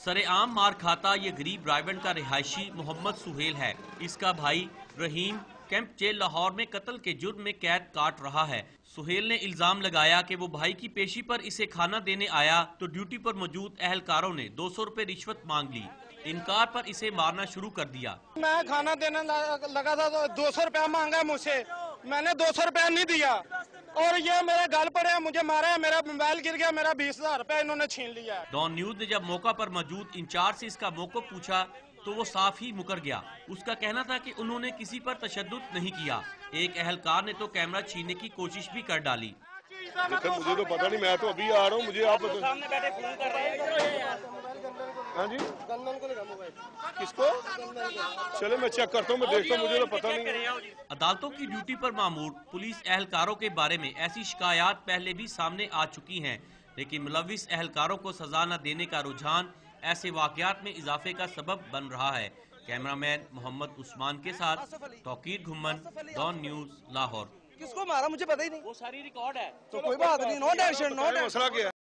सरेआम मार खाता ये गरीब रायवंड का रिहायशी मोहम्मद सुहेल है। इसका भाई रहीम कैंप जेल लाहौर में कत्ल के जुर्म में कैद काट रहा है। सुहेल ने इल्जाम लगाया कि वो भाई की पेशी पर इसे खाना देने आया तो ड्यूटी पर मौजूद अहलकारों ने 200 रुपए रिश्वत मांग ली। इनकार पर इसे मारना शुरू कर दिया। मैं खाना देने लगा था तो 200 रुपया मांगा मुझसे, मैंने 200 रुपया नहीं दिया और ये मेरे गाल पड़े हैं, मुझे मारा है, मेरा मोबाइल गिर गया, मेरा 20,000 रुपया इन्होंने छीन लिया। डॉन न्यूज ने जब मौका पर मौजूद इंचार्ज से इसका मौक़िफ़ पूछा तो वो साफ ही मुकर गया। उसका कहना था कि उन्होंने किसी पर तशद्दुद नहीं किया। एक अहलकार ने तो कैमरा छीनने की कोशिश भी कर डाली। मुझे तो पता नहीं, मैं तो अभी आ रहा हूँ, मुझे आप सामने बैठे फोन कर रहे हैं। हाँ जी, किसको? चले मैं चेक करता हूँ, मैं देखता हूँ, मुझे तो पता नहीं। अदालतों की ड्यूटी पर मामूर पुलिस एहलकारों के बारे में ऐसी शिकायत पहले भी सामने आ चुकी हैं, लेकिन मुलव्विस एहलकारों को सजा न देने का रुझान ऐसे वाकयात में इजाफे का सबब बन रहा है। कैमरामैन मोहम्मद उस्मान के साथ तौकीर घुम्मन, डॉन न्यूज, लाहौर। किसको मारा मुझे पता ही नहीं, वो सारी रिकॉर्ड है। तो कोई बात नहीं, नो टेंशन, नो टेंशन। मसला क्या है?